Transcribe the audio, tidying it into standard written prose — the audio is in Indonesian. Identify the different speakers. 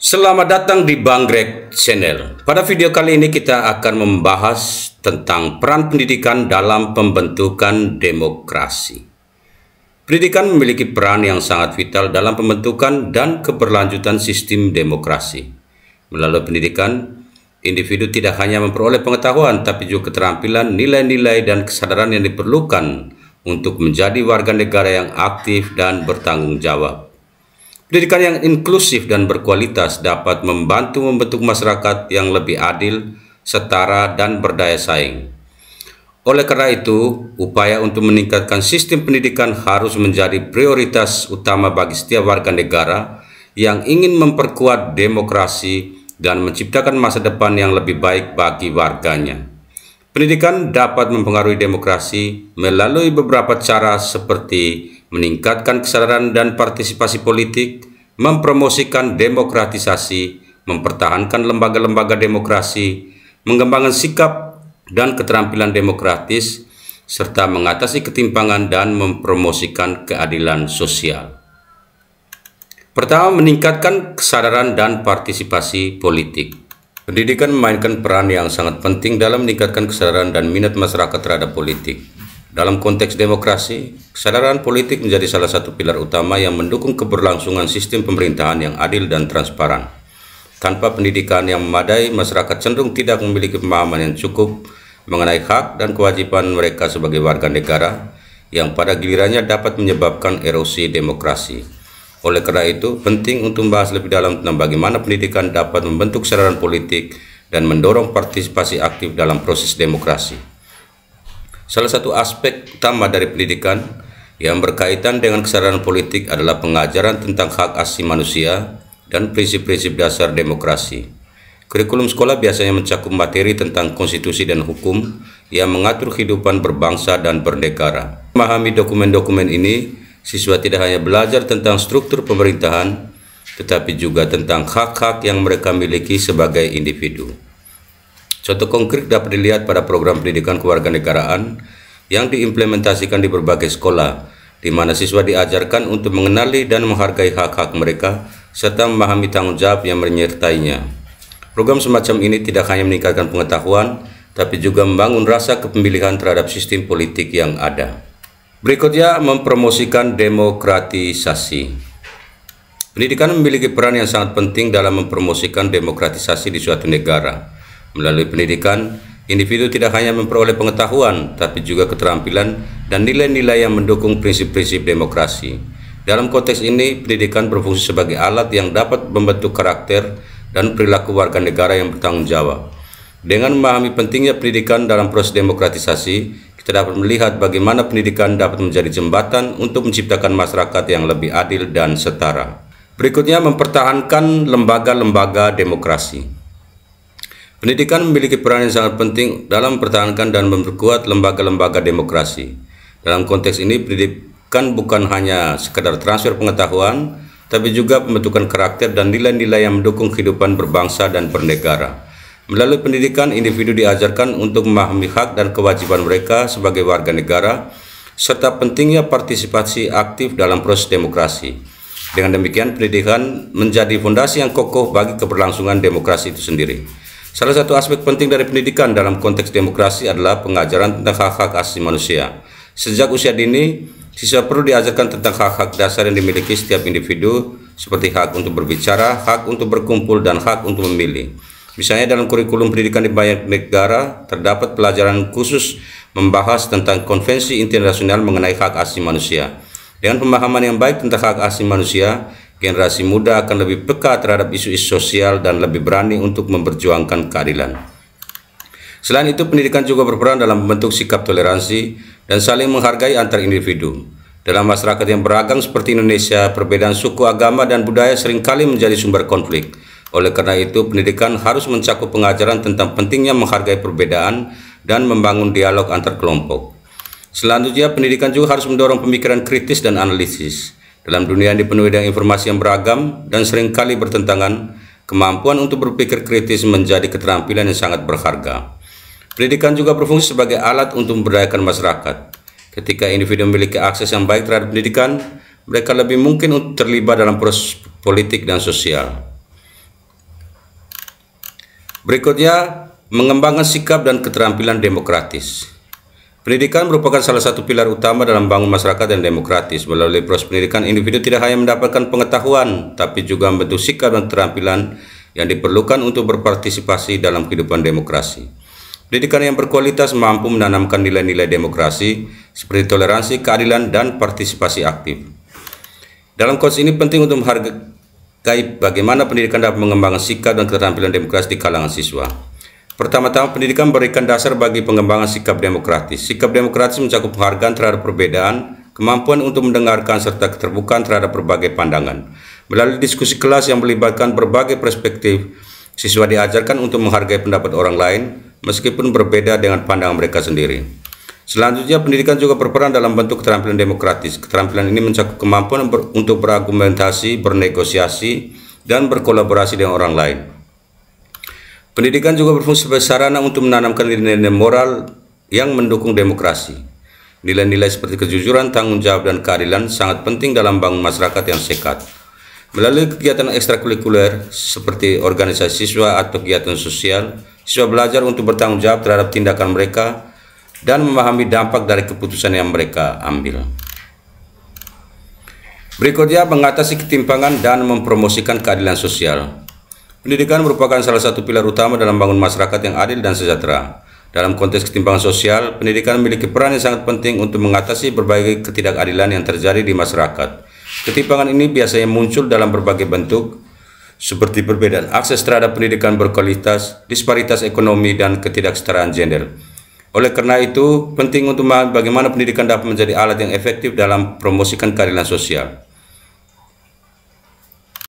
Speaker 1: Selamat datang di Banggrek Channel. Pada video kali ini kita akan membahas tentang peran pendidikan dalam pembentukan demokrasi. Pendidikan memiliki peran yang sangat vital dalam pembentukan dan keberlanjutan sistem demokrasi. Melalui pendidikan, individu tidak hanya memperoleh pengetahuan, tapi juga keterampilan, nilai-nilai, dan kesadaran yang diperlukan untuk menjadi warga negara yang aktif dan bertanggung jawab. Pendidikan yang inklusif dan berkualitas dapat membantu membentuk masyarakat yang lebih adil, setara, dan berdaya saing. Oleh karena itu, upaya untuk meningkatkan sistem pendidikan harus menjadi prioritas utama bagi setiap warga negara yang ingin memperkuat demokrasi dan menciptakan masa depan yang lebih baik bagi warganya. Pendidikan dapat mempengaruhi demokrasi melalui beberapa cara seperti meningkatkan kesadaran dan partisipasi politik, mempromosikan demokratisasi, mempertahankan lembaga-lembaga demokrasi, mengembangkan sikap dan keterampilan demokratis, serta mengatasi ketimpangan dan mempromosikan keadilan sosial. Pertama, meningkatkan kesadaran dan partisipasi politik. Pendidikan memainkan peran yang sangat penting dalam meningkatkan kesadaran dan minat masyarakat terhadap politik. Dalam konteks demokrasi, kesadaran politik menjadi salah satu pilar utama yang mendukung keberlangsungan sistem pemerintahan yang adil dan transparan. Tanpa pendidikan yang memadai, masyarakat cenderung tidak memiliki pemahaman yang cukup mengenai hak dan kewajiban mereka sebagai warga negara, yang pada gilirannya dapat menyebabkan erosi demokrasi. Oleh karena itu, penting untuk membahas lebih dalam tentang bagaimana pendidikan dapat membentuk kesadaran politik dan mendorong partisipasi aktif dalam proses demokrasi. Salah satu aspek utama dari pendidikan yang berkaitan dengan kesadaran politik adalah pengajaran tentang hak asasi manusia dan prinsip-prinsip dasar demokrasi. Kurikulum sekolah biasanya mencakup materi tentang konstitusi dan hukum yang mengatur kehidupan berbangsa dan bernegara. Memahami dokumen-dokumen ini, siswa tidak hanya belajar tentang struktur pemerintahan, tetapi juga tentang hak-hak yang mereka miliki sebagai individu. Contoh konkret dapat dilihat pada program pendidikan kewarganegaraan yang diimplementasikan di berbagai sekolah, di mana siswa diajarkan untuk mengenali dan menghargai hak-hak mereka, serta memahami tanggung jawab yang menyertainya. Program semacam ini tidak hanya meningkatkan pengetahuan, tapi juga membangun rasa kepemilikan terhadap sistem politik yang ada. Berikutnya, mempromosikan demokratisasi. Pendidikan memiliki peran yang sangat penting dalam mempromosikan demokratisasi di suatu negara. Melalui pendidikan, individu tidak hanya memperoleh pengetahuan, tapi juga keterampilan dan nilai-nilai yang mendukung prinsip-prinsip demokrasi. Dalam konteks ini, pendidikan berfungsi sebagai alat yang dapat membentuk karakter dan perilaku warga negara yang bertanggung jawab. Dengan memahami pentingnya pendidikan dalam proses demokratisasi, kita dapat melihat bagaimana pendidikan dapat menjadi jembatan untuk menciptakan masyarakat yang lebih adil dan setara. Berikutnya, mempertahankan lembaga-lembaga demokrasi. Pendidikan memiliki peran yang sangat penting dalam mempertahankan dan memperkuat lembaga-lembaga demokrasi. Dalam konteks ini, pendidikan bukan hanya sekadar transfer pengetahuan, tapi juga pembentukan karakter dan nilai-nilai yang mendukung kehidupan berbangsa dan bernegara. Melalui pendidikan, individu diajarkan untuk memahami hak dan kewajiban mereka sebagai warga negara, serta pentingnya partisipasi aktif dalam proses demokrasi. Dengan demikian, pendidikan menjadi fondasi yang kokoh bagi keberlangsungan demokrasi itu sendiri. Salah satu aspek penting dari pendidikan dalam konteks demokrasi adalah pengajaran tentang hak-hak asasi manusia. Sejak usia dini, siswa perlu diajarkan tentang hak-hak dasar yang dimiliki setiap individu, seperti hak untuk berbicara, hak untuk berkumpul, dan hak untuk memilih. Misalnya dalam kurikulum pendidikan di banyak negara, terdapat pelajaran khusus membahas tentang konvensi internasional mengenai hak asasi manusia. Dengan pemahaman yang baik tentang hak asasi manusia, generasi muda akan lebih peka terhadap isu-isu sosial dan lebih berani untuk memperjuangkan keadilan. Selain itu, pendidikan juga berperan dalam membentuk sikap toleransi dan saling menghargai antar individu. Dalam masyarakat yang beragam seperti Indonesia, perbedaan suku, agama, dan budaya seringkali menjadi sumber konflik. Oleh karena itu, pendidikan harus mencakup pengajaran tentang pentingnya menghargai perbedaan dan membangun dialog antar kelompok. Selanjutnya, pendidikan juga harus mendorong pemikiran kritis dan analisis. Dalam dunia yang dipenuhi dengan informasi yang beragam dan seringkali bertentangan, kemampuan untuk berpikir kritis menjadi keterampilan yang sangat berharga. Pendidikan juga berfungsi sebagai alat untuk memberdayakan masyarakat. Ketika individu memiliki akses yang baik terhadap pendidikan, mereka lebih mungkin untuk terlibat dalam proses politik dan sosial. Berikutnya, mengembangkan sikap dan keterampilan demokratis. Pendidikan merupakan salah satu pilar utama dalam membangun masyarakat yang demokratis. Melalui proses pendidikan, individu tidak hanya mendapatkan pengetahuan, tapi juga membentuk sikap dan keterampilan yang diperlukan untuk berpartisipasi dalam kehidupan demokrasi. Pendidikan yang berkualitas mampu menanamkan nilai-nilai demokrasi seperti toleransi, keadilan, dan partisipasi aktif. Dalam konteks ini penting untuk menghargai bagaimana pendidikan dapat mengembangkan sikap dan keterampilan demokrasi di kalangan siswa. Pertama-tama, pendidikan memberikan dasar bagi pengembangan sikap demokratis. Sikap demokratis mencakup penghargaan terhadap perbedaan, kemampuan untuk mendengarkan, serta keterbukaan terhadap berbagai pandangan. Melalui diskusi kelas yang melibatkan berbagai perspektif, siswa diajarkan untuk menghargai pendapat orang lain, meskipun berbeda dengan pandangan mereka sendiri. Selanjutnya, pendidikan juga berperan dalam bentuk keterampilan demokratis. Keterampilan ini mencakup kemampuan untuk berargumentasi, bernegosiasi, dan berkolaborasi dengan orang lain. Pendidikan juga berfungsi sebagai sarana untuk menanamkan nilai-nilai moral yang mendukung demokrasi. Nilai-nilai seperti kejujuran, tanggung jawab, dan keadilan sangat penting dalam membangun masyarakat yang sehat. Melalui kegiatan ekstrakurikuler seperti organisasi siswa atau kegiatan sosial, siswa belajar untuk bertanggung jawab terhadap tindakan mereka dan memahami dampak dari keputusan yang mereka ambil. Berikutnya, mengatasi ketimpangan dan mempromosikan keadilan sosial. Pendidikan merupakan salah satu pilar utama dalam membangun masyarakat yang adil dan sejahtera. Dalam konteks ketimpangan sosial, pendidikan memiliki peran yang sangat penting untuk mengatasi berbagai ketidakadilan yang terjadi di masyarakat. Ketimpangan ini biasanya muncul dalam berbagai bentuk, seperti perbedaan akses terhadap pendidikan berkualitas, disparitas ekonomi, dan ketidaksetaraan gender. Oleh karena itu, penting untuk bagaimana pendidikan dapat menjadi alat yang efektif dalam promosikan keadilan sosial.